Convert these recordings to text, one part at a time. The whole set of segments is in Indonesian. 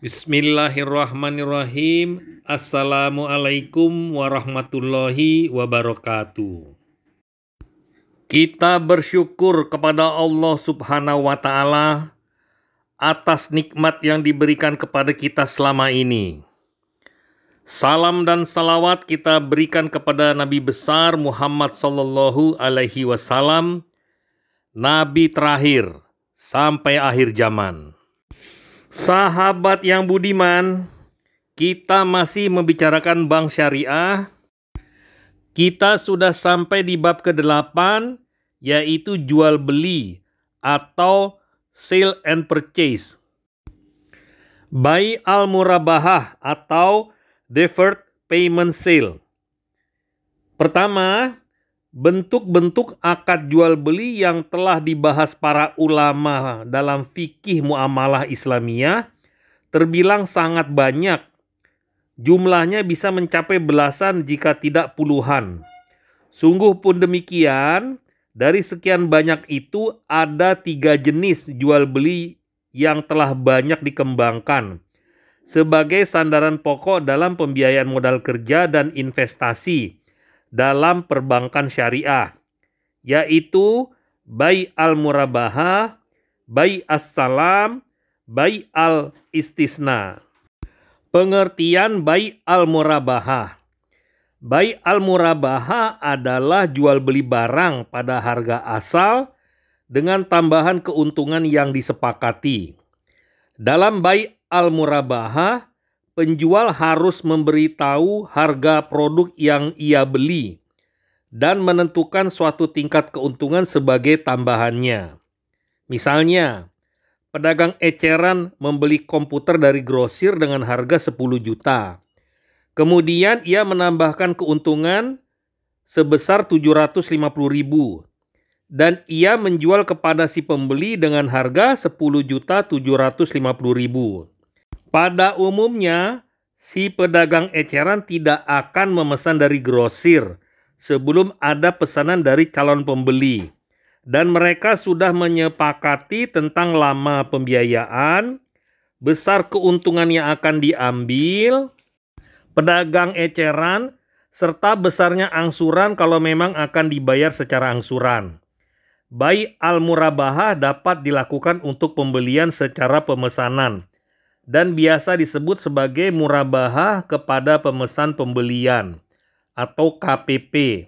Bismillahirrahmanirrahim. Assalamualaikum warahmatullahi wabarakatuh. Kita bersyukur kepada Allah Subhanahu wa Ta'ala atas nikmat yang diberikan kepada kita selama ini. Salam dan salawat kita berikan kepada Nabi besar Muhammad Sallallahu Alaihi Wasallam, Nabi terakhir sampai akhir zaman. Sahabat yang budiman, kita masih membicarakan bank syariah. Kita sudah sampai di bab ke-8, yaitu jual beli atau sale and purchase. Bai al-murabahah atau deferred payment sale. Pertama, bentuk-bentuk akad jual beli yang telah dibahas para ulama dalam fikih muamalah Islamiyah terbilang sangat banyak. Jumlahnya bisa mencapai belasan jika tidak puluhan. Sungguh pun demikian, dari sekian banyak itu ada 3 jenis jual beli yang telah banyak dikembangkan sebagai sandaran pokok dalam pembiayaan modal kerja dan investasi dalam perbankan syariah, yaitu bai al-murabahah, bai as-salam, bai al-istisna. Pengertian bai al-murabahah. Bai al-murabahah adalah jual beli barang pada harga asal dengan tambahan keuntungan yang disepakati. Dalam bai al-murabahah, penjual harus memberitahu harga produk yang ia beli dan menentukan suatu tingkat keuntungan sebagai tambahannya. Misalnya, pedagang eceran membeli komputer dari grosir dengan harga 10 juta. Kemudian ia menambahkan keuntungan sebesar 750.000 dan ia menjual kepada si pembeli dengan harga 10.750.000. Pada umumnya, si pedagang eceran tidak akan memesan dari grosir sebelum ada pesanan dari calon pembeli. Dan mereka sudah menyepakati tentang lama pembiayaan, besar keuntungan yang akan diambil, pedagang eceran, serta besarnya angsuran kalau memang akan dibayar secara angsuran. Bai al-murabahah dapat dilakukan untuk pembelian secara pemesanan dan biasa disebut sebagai murabahah kepada pemesan pembelian atau KPP.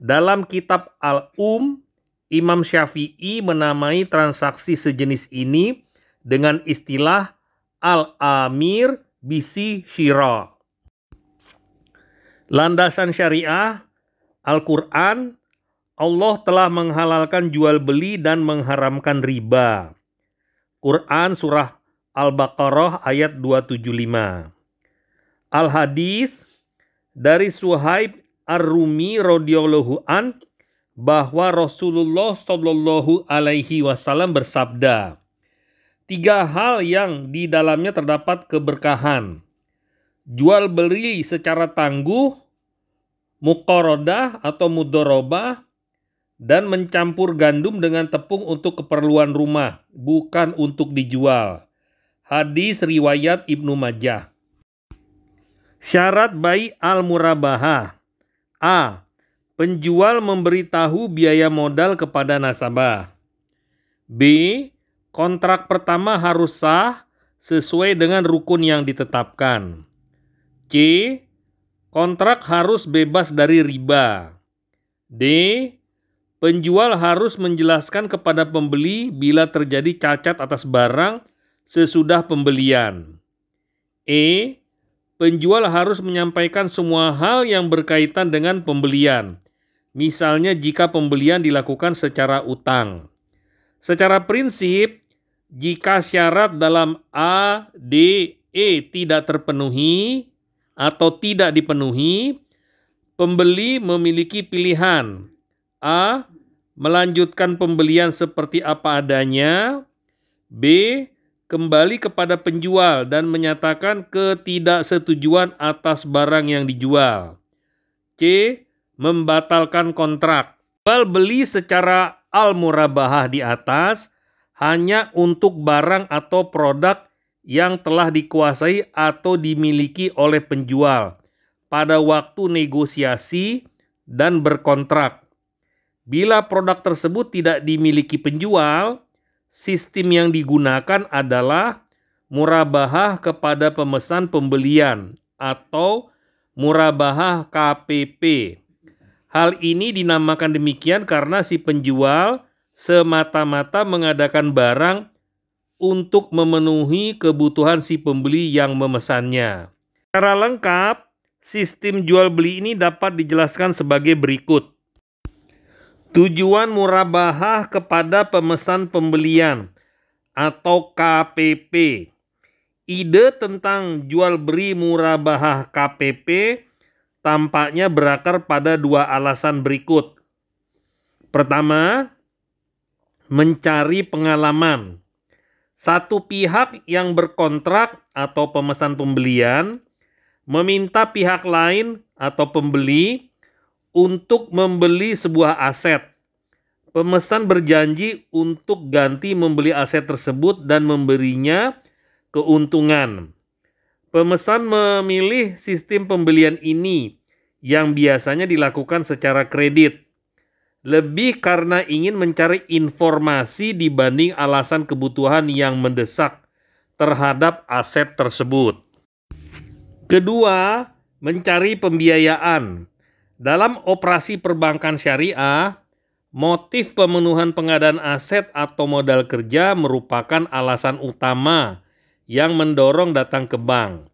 Dalam kitab Al-Um, Imam Syafi'i menamai transaksi sejenis ini dengan istilah Al-Amir bisi syira. Landasan syariah, Al-Quran, Allah telah menghalalkan jual beli dan mengharamkan riba. Quran surah Al-Baqarah ayat 275. Al-Hadis dari Suhaib Ar-Rumi radhiyallahu an bahwa Rasulullah Shallallahu Alaihi Wasallam bersabda, 3 hal yang di dalamnya terdapat keberkahan: jual beli secara tangguh, muqaradah atau mudharabah, dan mencampur gandum dengan tepung untuk keperluan rumah, bukan untuk dijual. Hadis riwayat Ibnu Majah. Syarat bai al-murabahah. A. Penjual memberitahu biaya modal kepada nasabah. B. Kontrak pertama harus sah sesuai dengan rukun yang ditetapkan. C. Kontrak harus bebas dari riba. D. Penjual harus menjelaskan kepada pembeli bila terjadi cacat atas barang sesudah pembelian. E. Penjual harus menyampaikan semua hal yang berkaitan dengan pembelian, misalnya jika pembelian dilakukan secara utang. Secara prinsip, jika syarat dalam A, D, E tidak terpenuhi atau tidak dipenuhi, pembeli memiliki pilihan: A. Melanjutkan pembelian seperti apa adanya. B. Kembali kepada penjual dan menyatakan ketidaksetujuan atas barang yang dijual. C. Membatalkan kontrak. Jual beli secara al-murabahah di atas hanya untuk barang atau produk yang telah dikuasai atau dimiliki oleh penjual pada waktu negosiasi dan berkontrak. Bila produk tersebut tidak dimiliki penjual, sistem yang digunakan adalah murabahah kepada pemesan pembelian atau murabahah KPP. Hal ini dinamakan demikian karena si penjual semata-mata mengadakan barang untuk memenuhi kebutuhan si pembeli yang memesannya. Secara lengkap, sistem jual beli ini dapat dijelaskan sebagai berikut. Tujuan murabahah kepada pemesan pembelian atau KPP. Ide tentang jual beli murabahah KPP tampaknya berakar pada dua alasan berikut. Pertama, mencari pengalaman. Satu pihak yang berkontrak atau pemesan pembelian meminta pihak lain atau pembeli untuk membeli sebuah aset. Pemesan berjanji untuk ganti membeli aset tersebut dan memberinya keuntungan. Pemesan memilih sistem pembelian ini yang biasanya dilakukan secara kredit, lebih karena ingin mencari informasi dibanding alasan kebutuhan yang mendesak terhadap aset tersebut. Kedua, mencari pembiayaan. Dalam operasi perbankan syariah, motif pemenuhan pengadaan aset atau modal kerja merupakan alasan utama yang mendorong datang ke bank.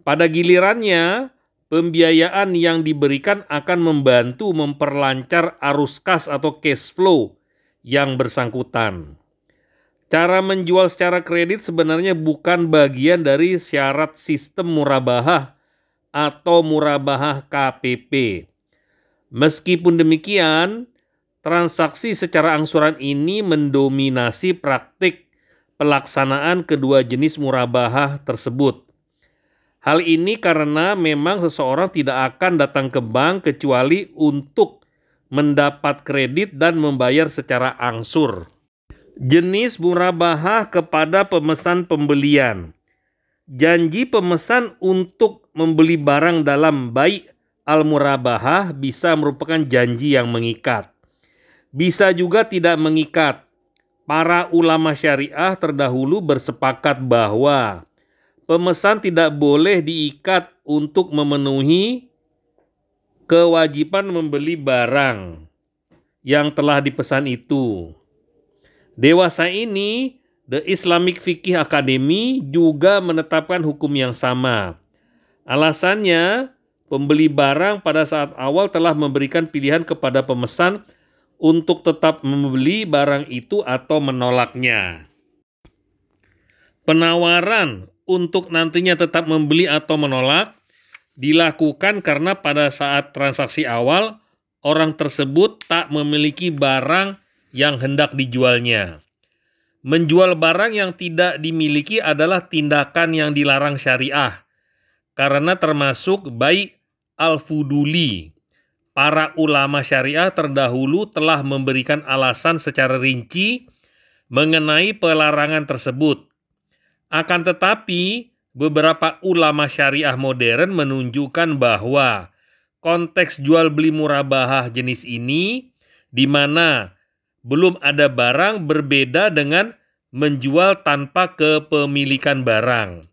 Pada gilirannya, pembiayaan yang diberikan akan membantu memperlancar arus kas atau cash flow yang bersangkutan. Cara menjual secara kredit sebenarnya bukan bagian dari syarat sistem murabahah atau murabahah KPP. Meskipun demikian, transaksi secara angsuran ini mendominasi praktik pelaksanaan kedua jenis murabahah tersebut. Hal ini karena memang seseorang tidak akan datang ke bank kecuali untuk mendapat kredit dan membayar secara angsur. Jenis murabahah kepada pemesan pembelian. Janji pemesan untuk membeli barang dalam bai' al-murabahah bisa merupakan janji yang mengikat. Bisa juga tidak mengikat. Para ulama syariah terdahulu bersepakat bahwa pemesan tidak boleh diikat untuk memenuhi kewajiban membeli barang yang telah dipesan itu. Dewasa ini, The Islamic Fiqh Academy juga menetapkan hukum yang sama. Alasannya, pembeli barang pada saat awal telah memberikan pilihan kepada pemesan untuk tetap membeli barang itu atau menolaknya. Penawaran untuk nantinya tetap membeli atau menolak dilakukan karena pada saat transaksi awal orang tersebut tak memiliki barang yang hendak dijualnya. Menjual barang yang tidak dimiliki adalah tindakan yang dilarang syariah karena termasuk bai' al-fuduli. Para ulama syariah terdahulu telah memberikan alasan secara rinci mengenai pelarangan tersebut. Akan tetapi, beberapa ulama syariah modern menunjukkan bahwa konteks jual beli murabahah jenis ini di mana belum ada barang berbeda dengan menjual tanpa kepemilikan barang.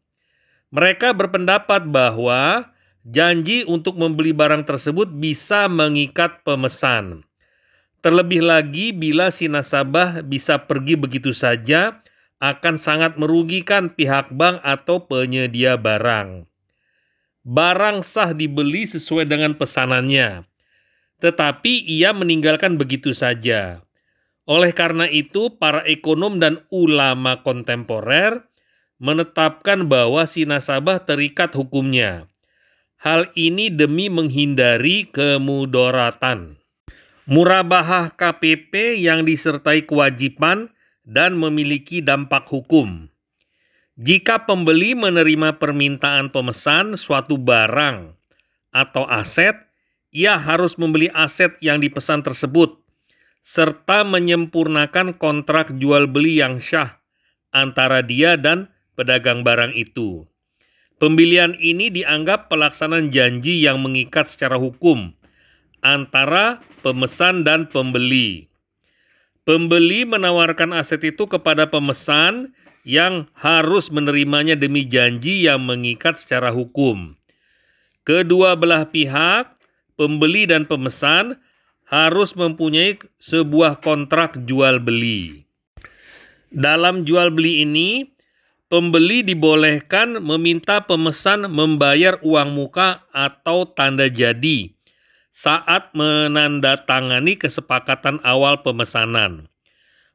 Mereka berpendapat bahwa janji untuk membeli barang tersebut bisa mengikat pemesan. Terlebih lagi bila si nasabah bisa pergi begitu saja akan sangat merugikan pihak bank atau penyedia barang. Barang sah dibeli sesuai dengan pesanannya, tetapi ia meninggalkan begitu saja. Oleh karena itu, para ekonom dan ulama kontemporer menetapkan bahwa si nasabah terikat hukumnya. Hal ini demi menghindari kemudaratan. Murabahah KPP yang disertai kewajiban dan memiliki dampak hukum. Jika pembeli menerima permintaan pemesan suatu barang atau aset, ia harus membeli aset yang dipesan tersebut, serta menyempurnakan kontrak jual beli yang syah antara dia dan pedagang barang itu. Pembelian ini dianggap pelaksanaan janji yang mengikat secara hukum antara pemesan dan pembeli. Pembeli menawarkan aset itu kepada pemesan yang harus menerimanya demi janji yang mengikat secara hukum. Kedua belah pihak, pembeli dan pemesan, harus mempunyai sebuah kontrak jual beli. Dalam jual beli ini, pembeli dibolehkan meminta pemesan membayar uang muka atau tanda jadi saat menandatangani kesepakatan awal pemesanan.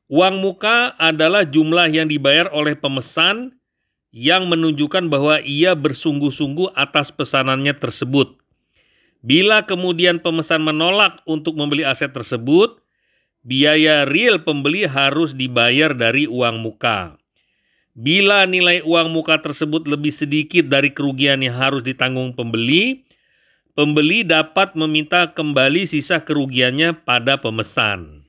Uang muka adalah jumlah yang dibayar oleh pemesan yang menunjukkan bahwa ia bersungguh-sungguh atas pesanannya tersebut. Bila kemudian pemesan menolak untuk membeli aset tersebut, biaya real pembeli harus dibayar dari uang muka. Bila nilai uang muka tersebut lebih sedikit dari kerugian yang harus ditanggung pembeli, pembeli dapat meminta kembali sisa kerugiannya pada pemesan.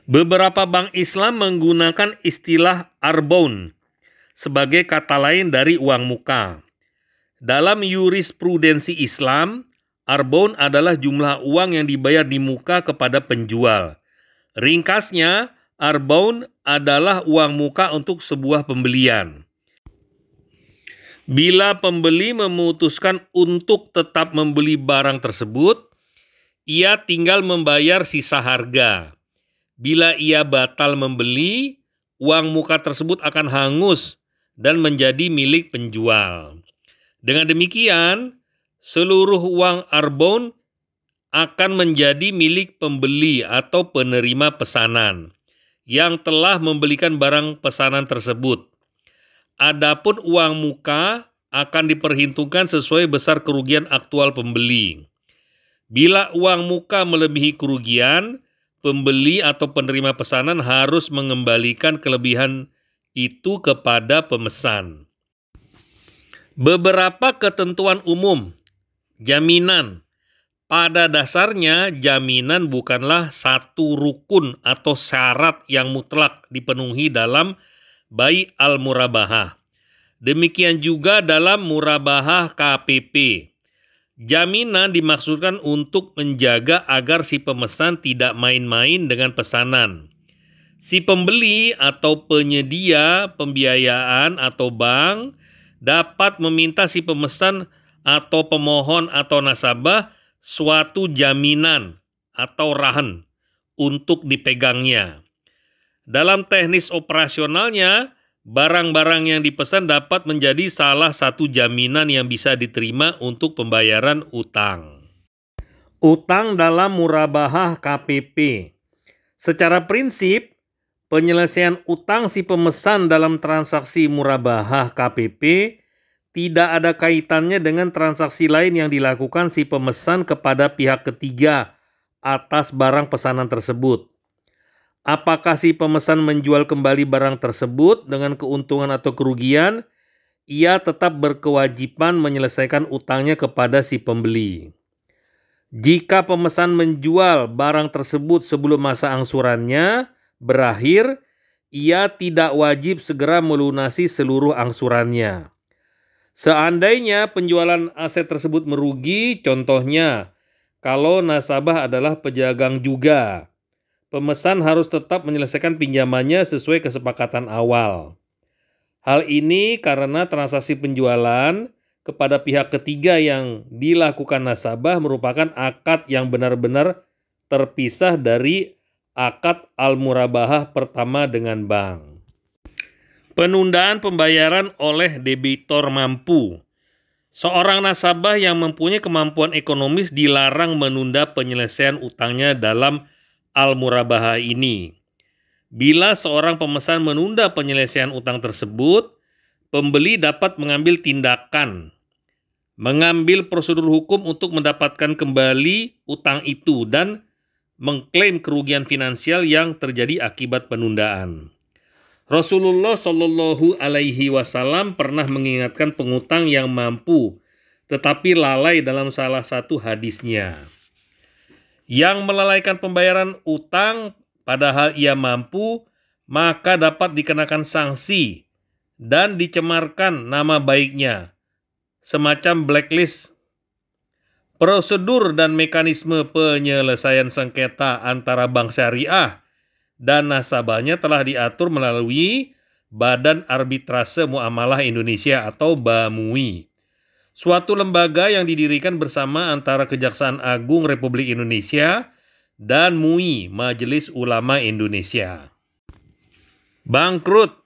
Beberapa bank Islam menggunakan istilah arbaun sebagai kata lain dari uang muka. Dalam jurisprudensi Islam, arbaun adalah jumlah uang yang dibayar di muka kepada penjual. Ringkasnya, arbaun adalah uang muka untuk sebuah pembelian. Bila pembeli memutuskan untuk tetap membeli barang tersebut, ia tinggal membayar sisa harga. Bila ia batal membeli, uang muka tersebut akan hangus dan menjadi milik penjual. Dengan demikian, seluruh uang arbaun akan menjadi milik pembeli atau penerima pesanan yang telah membelikan barang pesanan tersebut. Adapun uang muka akan diperhitungkan sesuai besar kerugian aktual pembeli. Bila uang muka melebihi kerugian, pembeli atau penerima pesanan harus mengembalikan kelebihan itu kepada pemesan. Beberapa ketentuan umum, jaminan. Pada dasarnya, jaminan bukanlah satu rukun atau syarat yang mutlak dipenuhi dalam bai' al-murabahah. Demikian juga dalam murabahah KPP. Jaminan dimaksudkan untuk menjaga agar si pemesan tidak main-main dengan pesanan. Si pembeli atau penyedia pembiayaan atau bank dapat meminta si pemesan atau pemohon atau nasabah suatu jaminan atau rahan untuk dipegangnya. Dalam teknis operasionalnya, barang-barang yang dipesan dapat menjadi salah satu jaminan yang bisa diterima untuk pembayaran utang. Utang dalam murabahah KPP. Secara prinsip, penyelesaian utang si pemesan dalam transaksi murabahah KPP tidak ada kaitannya dengan transaksi lain yang dilakukan si pemesan kepada pihak ketiga atas barang pesanan tersebut. Apakah si pemesan menjual kembali barang tersebut dengan keuntungan atau kerugian, ia tetap berkewajiban menyelesaikan utangnya kepada si pembeli. Jika pemesan menjual barang tersebut sebelum masa angsurannya berakhir, ia tidak wajib segera melunasi seluruh angsurannya. Seandainya penjualan aset tersebut merugi, contohnya kalau nasabah adalah pedagang juga, pemesan harus tetap menyelesaikan pinjamannya sesuai kesepakatan awal. Hal ini karena transaksi penjualan kepada pihak ketiga yang dilakukan nasabah merupakan akad yang benar-benar terpisah dari akad al-murabahah pertama dengan bank. Penundaan pembayaran oleh debitor mampu. Seorang nasabah yang mempunyai kemampuan ekonomis dilarang menunda penyelesaian utangnya dalam al-murabahah ini. Bila seorang pemesan menunda penyelesaian utang tersebut, pembeli dapat mengambil tindakan, mengambil prosedur hukum untuk mendapatkan kembali utang itu dan mengklaim kerugian finansial yang terjadi akibat penundaan. Rasulullah Shallallahu Alaihi Wasallam pernah mengingatkan pengutang yang mampu tetapi lalai dalam salah satu hadisnya. Yang melalaikan pembayaran utang padahal ia mampu, maka dapat dikenakan sanksi dan dicemarkan nama baiknya, semacam blacklist. Prosedur dan mekanisme penyelesaian sengketa antara bank syariah dan nasabahnya telah diatur melalui Badan Arbitrase Muamalah Indonesia atau BAMUI, suatu lembaga yang didirikan bersama antara Kejaksaan Agung Republik Indonesia dan MUI, Majelis Ulama Indonesia. Bangkrut.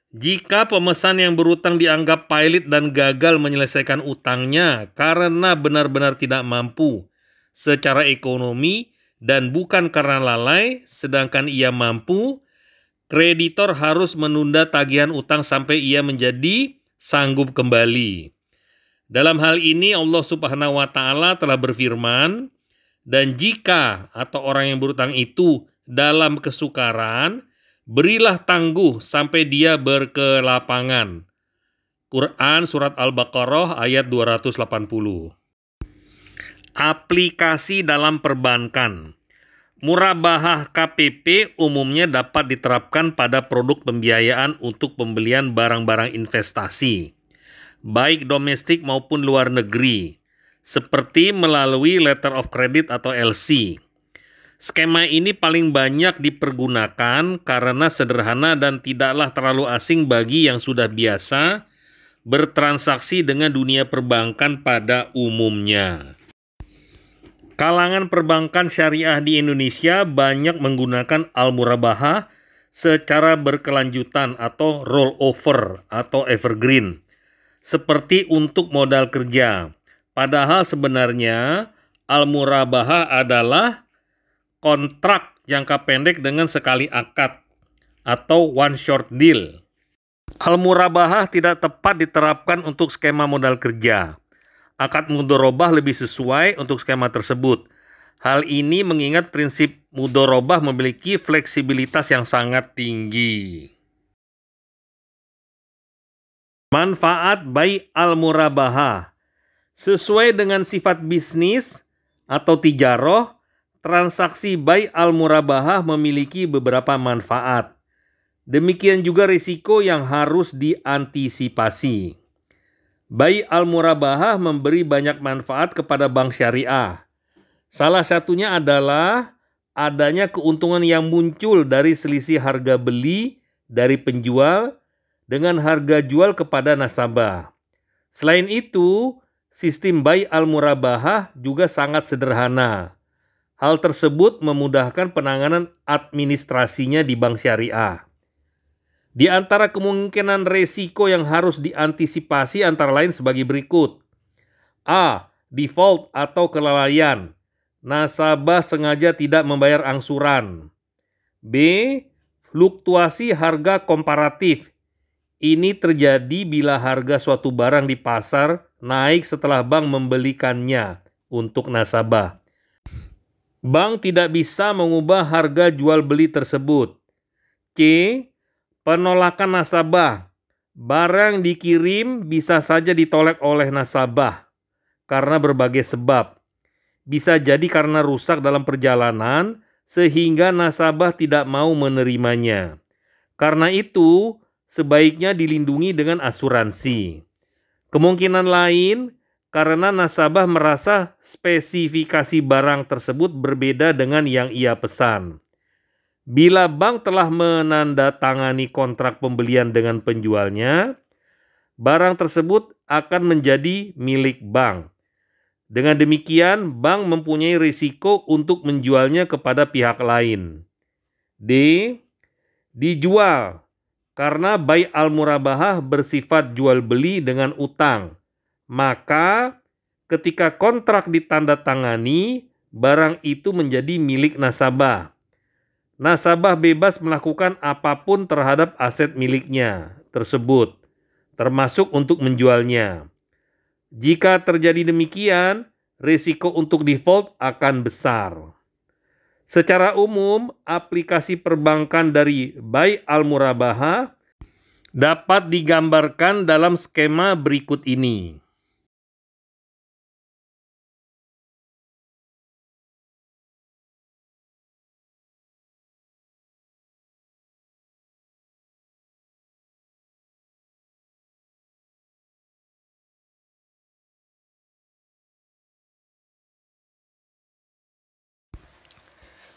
Jika pemesan yang berutang dianggap pailit dan gagal menyelesaikan utangnya karena benar-benar tidak mampu secara ekonomi dan bukan karena lalai, sedangkan ia mampu, kreditor harus menunda tagihan utang sampai ia menjadi sanggup kembali. Dalam hal ini Allah Subhanahu wa taala telah berfirman, dan jika atau orang yang berutang itu dalam kesukaran, berilah tangguh sampai dia berkelapangan. Quran Surat Al-Baqarah ayat 280. Aplikasi dalam perbankan. Murabahah KPP umumnya dapat diterapkan pada produk pembiayaan untuk pembelian barang-barang investasi, baik domestik maupun luar negeri, seperti melalui letter of credit atau LC. Skema ini paling banyak dipergunakan karena sederhana dan tidaklah terlalu asing bagi yang sudah biasa bertransaksi dengan dunia perbankan pada umumnya. Kalangan perbankan syariah di Indonesia banyak menggunakan al-murabahah secara berkelanjutan atau rollover atau evergreen, seperti untuk modal kerja. Padahal sebenarnya al-murabahah adalah kontrak jangka pendek dengan sekali akad atau one short deal. Al-murabahah tidak tepat diterapkan untuk skema modal kerja. Akad mudharabah lebih sesuai untuk skema tersebut. Hal ini mengingat prinsip mudharabah memiliki fleksibilitas yang sangat tinggi. Manfaat bai al-murabahah. Sesuai dengan sifat bisnis atau tijaroh, transaksi bai al-murabahah memiliki beberapa manfaat. Demikian juga risiko yang harus diantisipasi. Bai al-murabahah memberi banyak manfaat kepada bank syariah. Salah satunya adalah adanya keuntungan yang muncul dari selisih harga beli dari penjual dengan harga jual kepada nasabah. Selain itu, sistem bai al-murabahah juga sangat sederhana. Hal tersebut memudahkan penanganan administrasinya di bank syariah. Di antara kemungkinan resiko yang harus diantisipasi antara lain sebagai berikut. A. Default atau kelalaian. Nasabah sengaja tidak membayar angsuran. B. Fluktuasi harga komparatif. Ini terjadi bila harga suatu barang di pasar naik setelah bank membelikannya untuk nasabah. Bank tidak bisa mengubah harga jual beli tersebut. C. Penolakan nasabah. Barang dikirim bisa saja ditolak oleh nasabah karena berbagai sebab. Bisa jadi karena rusak dalam perjalanan sehingga nasabah tidak mau menerimanya. Karena itu, sebaiknya dilindungi dengan asuransi. Kemungkinan lain karena nasabah merasa spesifikasi barang tersebut berbeda dengan yang ia pesan. Bila bank telah menandatangani kontrak pembelian dengan penjualnya, barang tersebut akan menjadi milik bank. Dengan demikian, bank mempunyai risiko untuk menjualnya kepada pihak lain. D. Dijual karena bai al-murabahah bersifat jual beli dengan utang. Maka ketika kontrak ditandatangani, barang itu menjadi milik nasabah. Nasabah bebas melakukan apapun terhadap aset miliknya tersebut, termasuk untuk menjualnya. Jika terjadi demikian, risiko untuk default akan besar. Secara umum, aplikasi perbankan dari bai al-murabahah dapat digambarkan dalam skema berikut ini.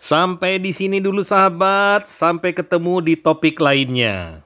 Sampai di sini dulu sahabat, sampai ketemu di topik lainnya.